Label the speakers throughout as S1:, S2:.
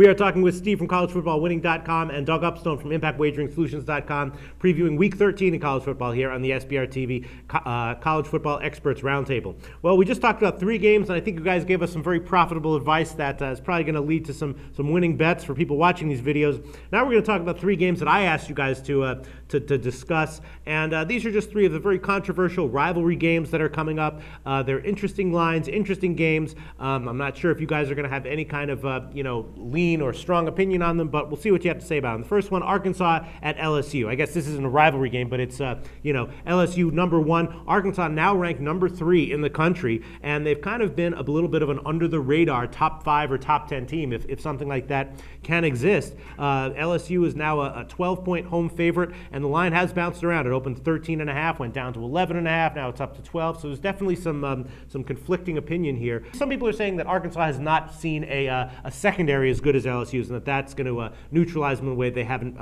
S1: We are talking with Steve from collegefootballwinning.com and Doug Upstone from impactwageringsolutions.com, previewing Week 13 in college football here on the SBR TV College Football Experts Roundtable. Well, we just talked about 3 games, and I think you guys gave us some very profitable advice that is probably going to lead to some winning bets for people watching these videos. Now we're going to talk about 3 games that I asked you guys to discuss, and these are just 3 of the very controversial rivalry games that are coming up. They're interesting lines, interesting games. I'm not sure if you guys are going to have any kind of lean or strong opinion on them, but we'll see what you have to say about them. The first one, Arkansas at LSU. I guess this isn't a rivalry game, but it's LSU number 1, Arkansas now ranked number 3 in the country, and they've kind of been a little bit of an under the radar top 5 or top 10 team, if something like that can exist. LSU is now a 12-point home favorite, and the line has bounced around. It opened 13.5, went down to 11.5, now it's up to 12. So there's definitely some conflicting opinion here. Some people are saying that Arkansas has not seen a secondary as good as LSU's, and that's going to neutralize them in a way they haven't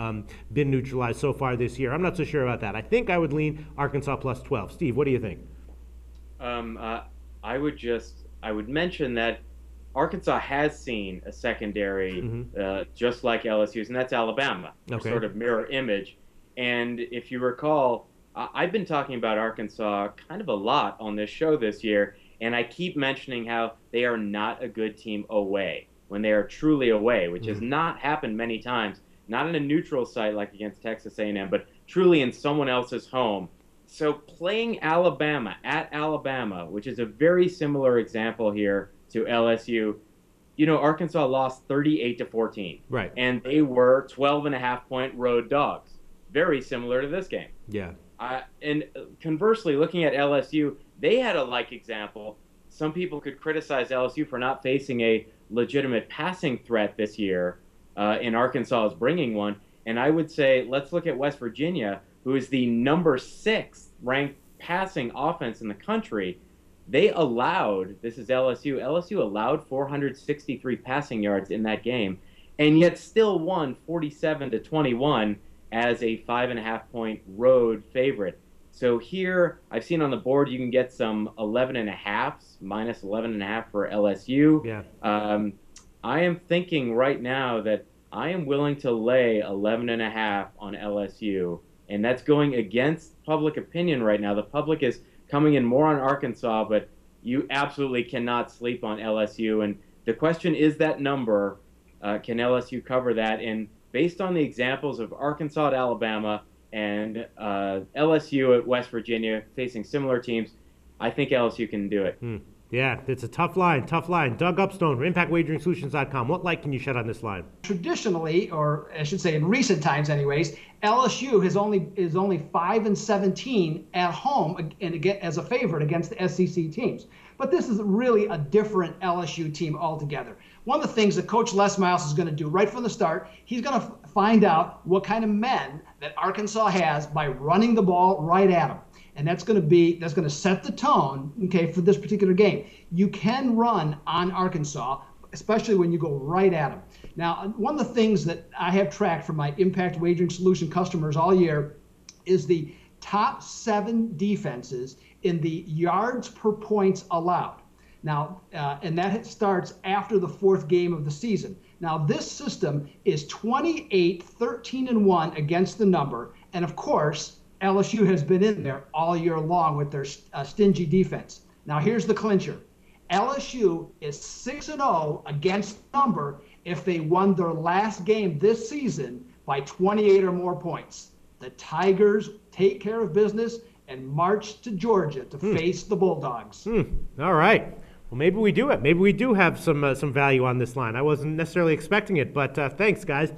S1: been neutralized so far this year. I'm not so sure about that. I think I would lean Arkansas plus 12. Steve, what do you think?
S2: I would mention that Arkansas has seen a secondary just like LSU's, and that's Alabama,
S1: okay.
S2: Sort of mirror image. And if you recall, I've been talking about Arkansas kind of a lot on this show this year, and I keep mentioning how they are not a good team away, when they are truly away, which has not happened many times, not in a neutral site like against Texas A&M, but truly in someone else's home. So playing Alabama at Alabama, which is a very similar example here to LSU, Arkansas lost 38-14.
S1: Right.
S2: And they were 12.5-point road dogs. Very similar to this game.
S1: Yeah.
S2: And conversely, looking at LSU, they had a like example. Some people could criticize LSU for not facing a legitimate passing threat this year, and Arkansas is bringing one. And I would say let's look at West Virginia, who is the number 6 ranked passing offense in the country. They allowed, this is LSU allowed 463 passing yards in that game, and yet still won 47-21 as a 5.5-point road favorite. So here, I've seen on the board you can get some 11.5s, minus 11.5 for LSU.
S1: Yeah.
S2: I am thinking right now that I am willing to lay 11.5 on LSU, and that's going against public opinion right now. The public is coming in more on Arkansas, but you absolutely cannot sleep on LSU. And the question is that number, can LSU cover that? And based on the examples of Arkansas at Alabama and LSU at West Virginia facing similar teams, I think LSU can do it.
S1: Yeah, it's a tough line. Doug Upstone from impactwageringsolutions.com. What light can you shed on this line?
S3: Traditionally, or I should say in recent times anyways, LSU is only 5-17 at home and as a favorite against the SEC teams. But this is really a different LSU team altogether. One of the things that Coach Les Miles is going to do right from the start, he's going to find out what kind of men that Arkansas has by running the ball right at them. And that's going to set the tone, okay, for this particular game. You can run on Arkansas, especially when you go right at them. Now, one of the things that I have tracked from my Impact Wagering Solution customers all year is the top 7 defenses in the yards per points allowed. Now, and that starts after the 4th game of the season. Now, this system is 28-13-1 against the number, and of course, LSU has been in there all year long with their stingy defense. Now, here's the clincher. LSU is 6-0 against the number if they won their last game this season by 28 or more points. The Tigers take care of business and march to Georgia to face the Bulldogs.
S1: All right. Well, maybe we do it. Maybe we do have some value on this line. I wasn't necessarily expecting it, but thanks, guys.